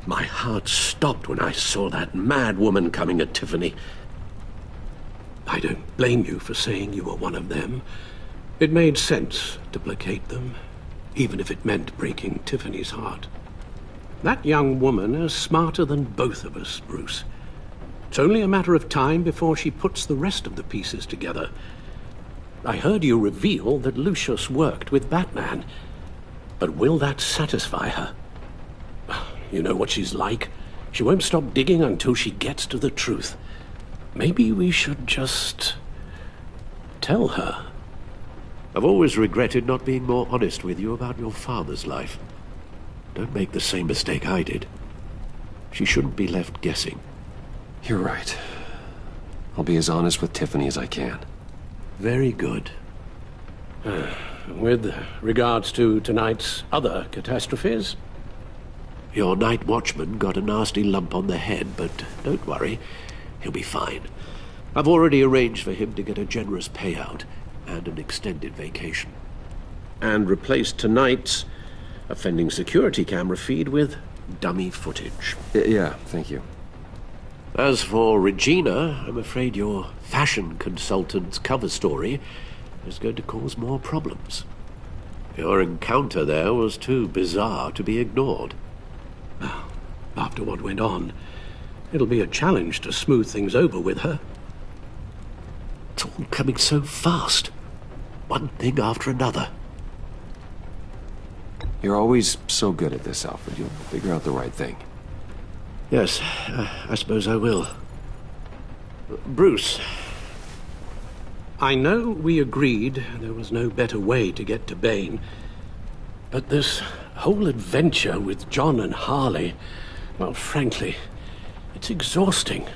My heart stopped when I saw that mad woman coming at Tiffany. I don't blame you for saying you were one of them. It made sense to placate them, even if it meant breaking Tiffany's heart. That young woman is smarter than both of us, Bruce. It's only a matter of time before she puts the rest of the pieces together. I heard you reveal that Lucius worked with Batman. But will that satisfy her? You know what she's like. She won't stop digging until she gets to the truth. Maybe we should just tell her. I've always regretted not being more honest with you about your father's life. Don't make the same mistake I did. She shouldn't be left guessing. You're right. I'll be as honest with Tiffany as I can. Very good. With regards to tonight's other catastrophes? Your night watchman got a nasty lump on the head, but don't worry, he'll be fine. I've already arranged for him to get a generous payout and an extended vacation. And replaced tonight's offending security camera feed with dummy footage. Yeah, thank you. As for Regina, I'm afraid your fashion consultant's cover story is going to cause more problems. Your encounter there was too bizarre to be ignored. Well, after what went on, it'll be a challenge to smooth things over with her. It's all coming so fast. One thing after another. You're always so good at this, Alfred. You'll figure out the right thing. Yes, I suppose I will. Bruce, I know we agreed there was no better way to get to Bane, but this whole adventure with John and Harley, well, frankly, it's exhausting.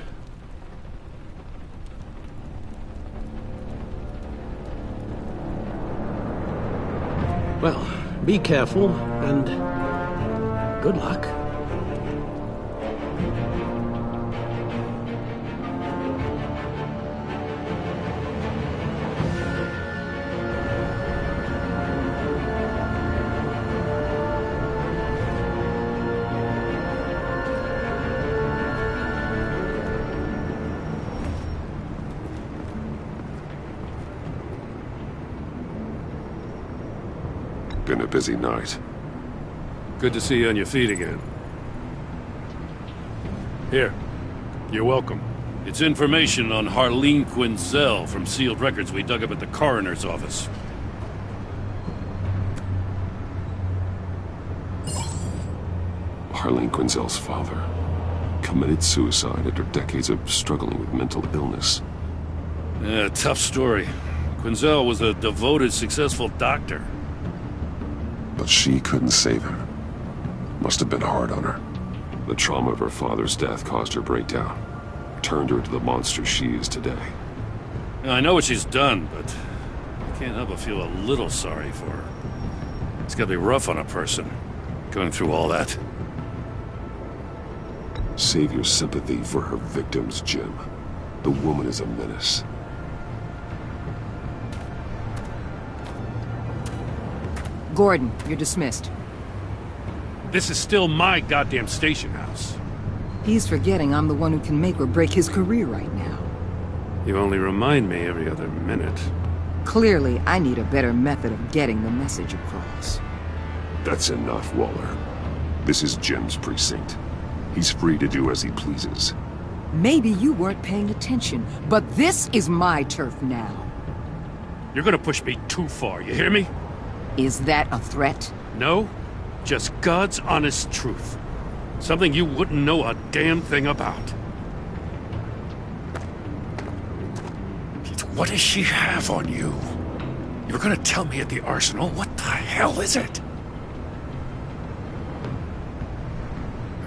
Well, be careful, and good luck. Been a busy night. Good to see you on your feet again. Here. You're welcome. It's information on Harleen Quinzel from sealed records we dug up at the coroner's office. Harleen Quinzel's father committed suicide after decades of struggling with mental illness. Yeah, tough story. Quinzel was a devoted, successful doctor. But she couldn't save him. Must have been hard on her. The trauma of her father's death caused her breakdown. Turned her into the monster she is today. I know what she's done, but I can't help but feel a little sorry for her. It's gotta be rough on a person, going through all that. Save your sympathy for her victims, Jim. The woman is a menace. Gordon, you're dismissed. This is still my goddamn station house. He's forgetting I'm the one who can make or break his career right now. You only remind me every other minute. Clearly, I need a better method of getting the message across. That's enough, Waller. This is Jim's precinct. He's free to do as he pleases. Maybe you weren't paying attention, but this is my turf now. You're gonna push me too far, you hear me? Is that a threat? No, just God's honest truth. Something you wouldn't know a damn thing about. What does she have on you? You were gonna tell me at the arsenal? What the hell is it?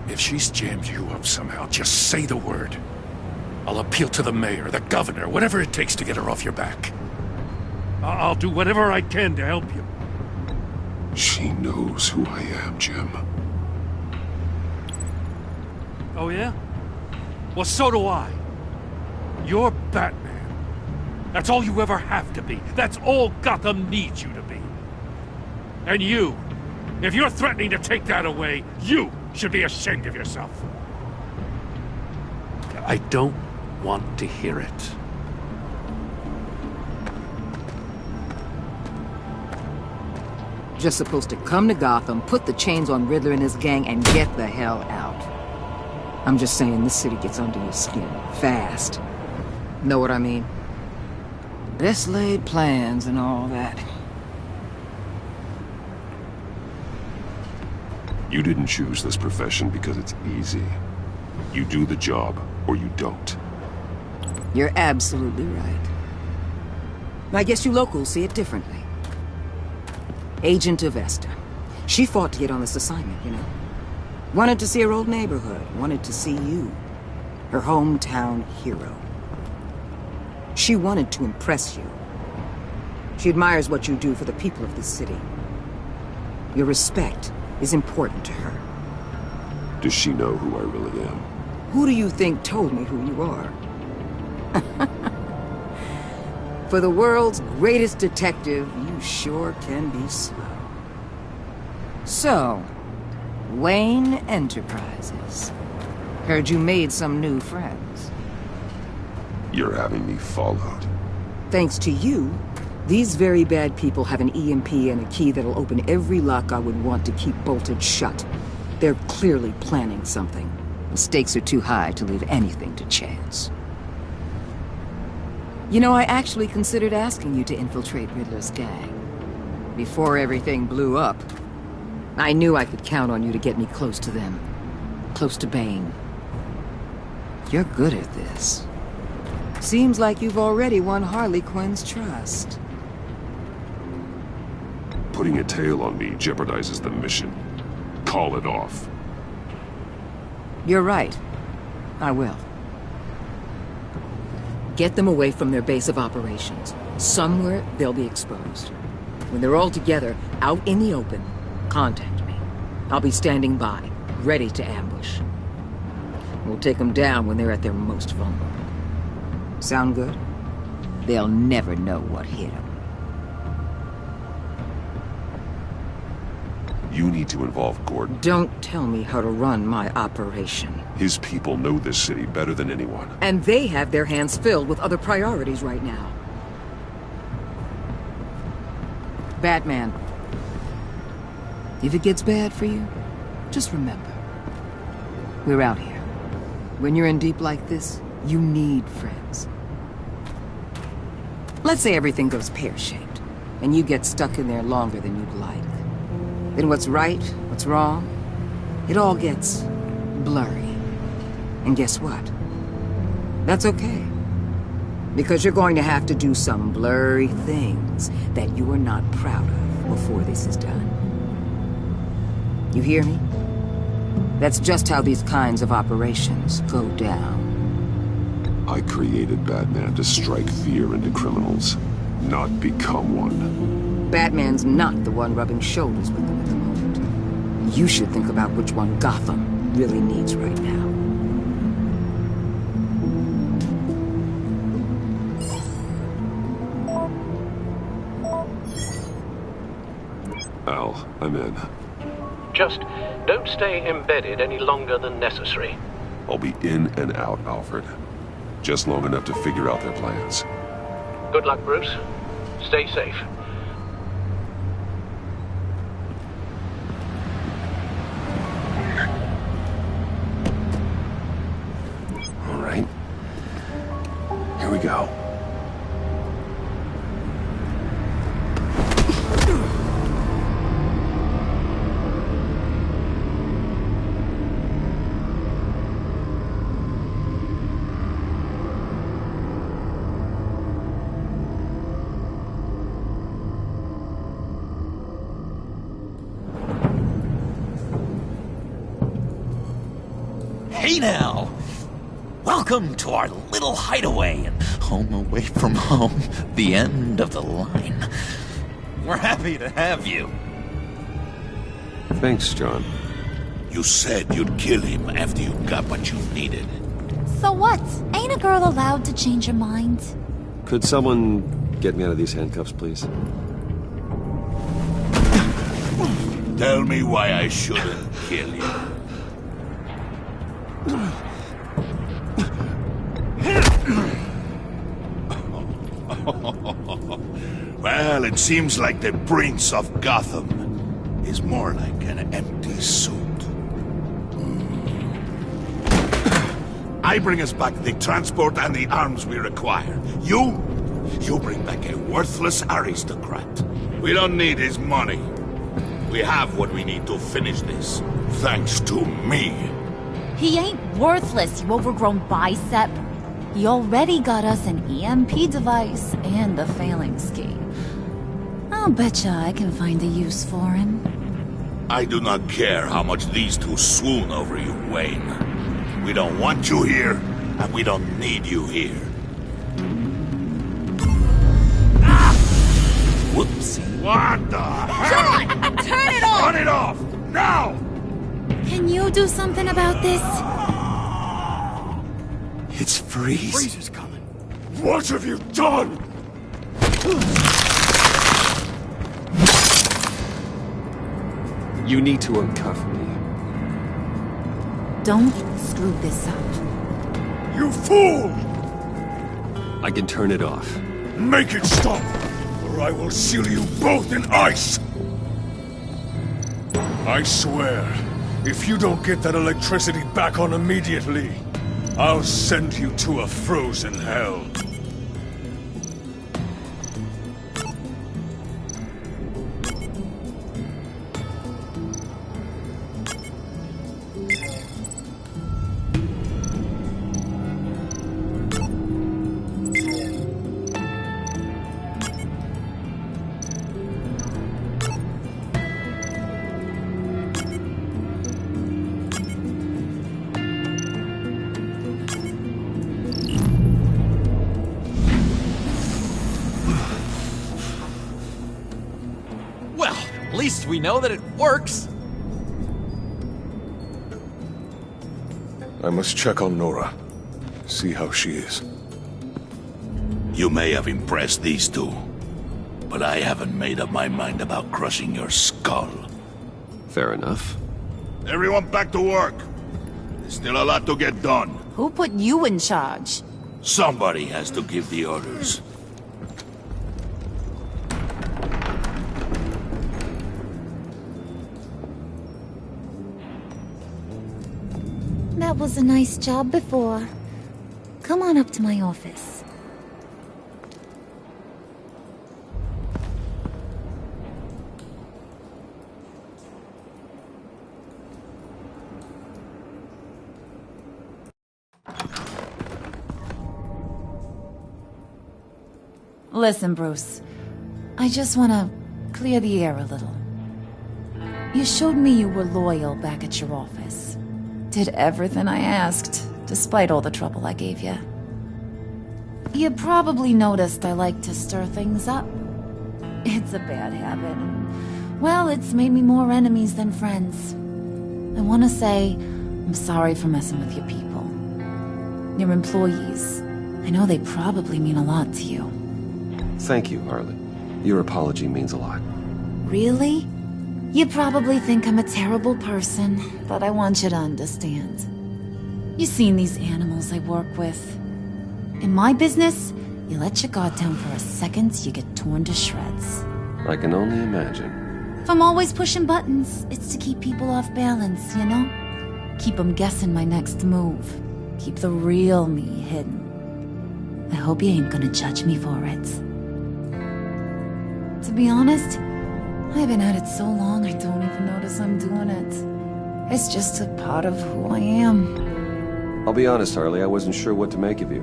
If she's jammed you up somehow, just say the word. I'll appeal to the mayor, the governor, whatever it takes to get her off your back. I'll do whatever I can to help you. She knows who I am, Jim. Oh, yeah? Well, so do I. You're Batman. That's all you ever have to be. That's all Gotham needs you to be. And you, if you're threatening to take that away, you should be ashamed of yourself. I don't want to hear it. Just supposed to come to Gotham, put the chains on Riddler and his gang, and get the hell out. I'm just saying, this city gets under your skin fast. Know what I mean? Best laid plans and all that. You didn't choose this profession because it's easy. You do the job, or you don't. You're absolutely right. I guess you locals see it differently. Agent Avesta. She fought to get on this assignment, you know. Wanted to see her old neighborhood. Wanted to see you. Her hometown hero. She wanted to impress you. She admires what you do for the people of this city. Your respect is important to her. Does she know who I really am? Who do you think told me who you are? For the world's greatest detective, you sure can be slow. So, Wayne Enterprises. Heard you made some new friends. You're having me followed. Thanks to you, these very bad people have an EMP and a key that'll open every lock I would want to keep bolted shut. They're clearly planning something. The stakes are too high to leave anything to chance. You know, I actually considered asking you to infiltrate Riddler's gang. Before everything blew up, I knew I could count on you to get me close to them. Close to Bane. You're good at this. Seems like you've already won Harley Quinn's trust. Putting a tail on me jeopardizes the mission. Call it off. You're right. I will. Get them away from their base of operations. Somewhere they'll be exposed. When they're all together, out in the open, contact me. I'll be standing by, ready to ambush. We'll take them down when they're at their most vulnerable. Sound good? They'll never know what hit them. You need to involve Gordon. Don't tell me how to run my operation. His people know this city better than anyone. And they have their hands filled with other priorities right now. Batman. If it gets bad for you, just remember. We're out here. When you're in deep like this, you need friends. Let's say everything goes pear-shaped, and you get stuck in there longer than you'd like. Then what's right, what's wrong, it all gets blurry. And guess what? That's okay. Because you're going to have to do some blurry things that you are not proud of before this is done. You hear me? That's just how these kinds of operations go down. I created Batman to strike fear into criminals, not become one. Batman's not the one rubbing shoulders with them at the moment. You should think about which one Gotham really needs right now. Al, I'm in. Just don't stay embedded any longer than necessary. I'll be in and out, Alfred. Just long enough to figure out their plans. Good luck, Bruce. Stay safe. All right. Here we go. Hey now! Welcome to our little hideaway and home away from home, the end of the line. We're happy to have you. Thanks, John. You said you'd kill him after you got what you needed. So what? Ain't a girl allowed to change her mind? Could someone get me out of these handcuffs, please? Tell me why I shouldn't kill you. Well, it seems like the Prince of Gotham is more like an empty suit. I bring us back the transport and the arms we require. You bring back a worthless aristocrat. We don't need his money. We have what we need to finish this, thanks to me. He ain't worthless, you overgrown bicep. He already got us an EMP device and the failing scheme. I'll betcha I can find a use for him. I do not care how much these two swoon over you, Wayne. We don't want you here, and we don't need you here. Whoopsie. What the hell? John! Turn it off! Turn it off! Now! Can you do something about this? It's Freeze. Freeze is coming. What have you done? You need to uncuff me. Don't screw this up. You fool! I can turn it off. Make it stop, or I will seal you both in ice! I swear, if you don't get that electricity back on immediately, I'll send you to a frozen hell. At least we know that it works. I must check on Nora. See how she is. You may have impressed these two, but I haven't made up my mind about crushing your skull. Fair enough. Everyone back to work. There's still a lot to get done. Who put you in charge? Somebody has to give the orders. That was a nice job before. Come on up to my office. Listen, Bruce. I just want to clear the air a little. You showed me you were loyal back at your office. Did everything I asked, despite all the trouble I gave you. You probably noticed I like to stir things up. It's a bad habit, and, well, it's made me more enemies than friends. I want to say I'm sorry for messing with your people. Your employees. I know they probably mean a lot to you. Thank you, Harley. Your apology means a lot. Really? You probably think I'm a terrible person, but I want you to understand. You've seen these animals I work with. In my business, you let your guard down for a second, you get torn to shreds. I can only imagine. If I'm always pushing buttons, it's to keep people off balance, you know? Keep them guessing my next move. Keep the real me hidden. I hope you ain't gonna judge me for it. To be honest, I've been at it so long I don't even notice I'm doing it. It's just a part of who I am. I'll be honest, Harley, I wasn't sure what to make of you.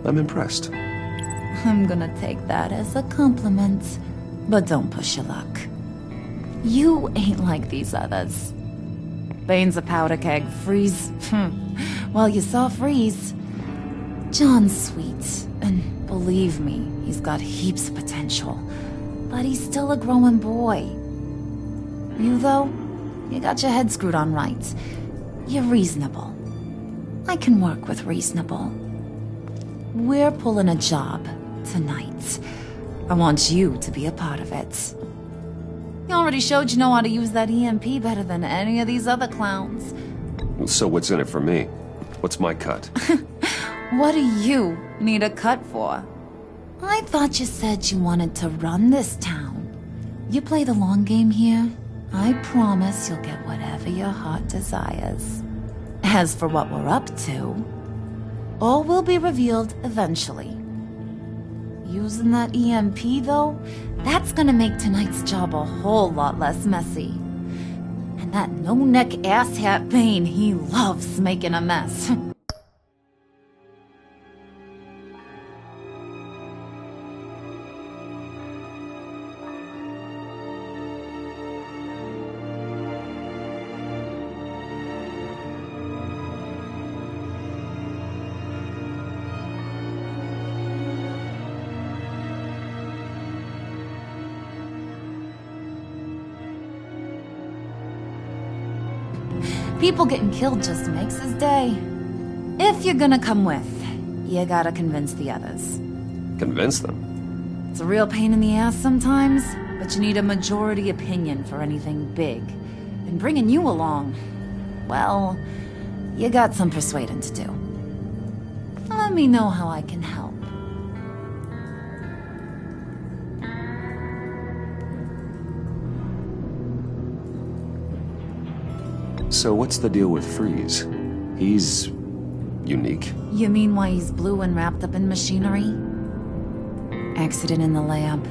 I'm impressed. I'm gonna take that as a compliment, but don't push your luck. You ain't like these others. Bane's a powder keg, Freeze. Well, you saw Freeze. John's sweet, and believe me, he's got heaps of potential. But he's still a growing boy. You, though, you got your head screwed on right. You're reasonable. I can work with reasonable. We're pulling a job tonight. I want you to be a part of it. You already showed you know how to use that EMP better than any of these other clowns. So what's in it for me? What's my cut? What do you need a cut for? I thought you said you wanted to run this town. You play the long game here, I promise you'll get whatever your heart desires. As for what we're up to, all will be revealed eventually. Using that EMP, though, that's gonna make tonight's job a whole lot less messy. And that no-neck asshat Bane, he loves making a mess. People getting killed just makes his day. If you're gonna come with, you gotta convince the others. Convince them? It's a real pain in the ass sometimes, but you need a majority opinion for anything big. And bringing you along, well, you got some persuading to do. Let me know how I can help. So what's the deal with Freeze? He's unique. You mean why he's blue and wrapped up in machinery? Accident in the lab.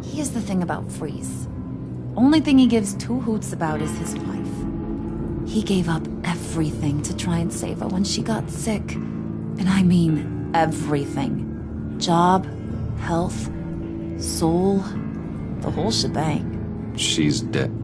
Here's the thing about Freeze. Only thing he gives two hoots about is his wife. He gave up everything to try and save her when she got sick. And I mean everything. Job, health, soul, the whole shebang. She's dead.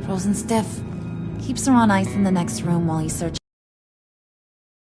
Frozen stiff. Keeps her on ice in the next room while he searches.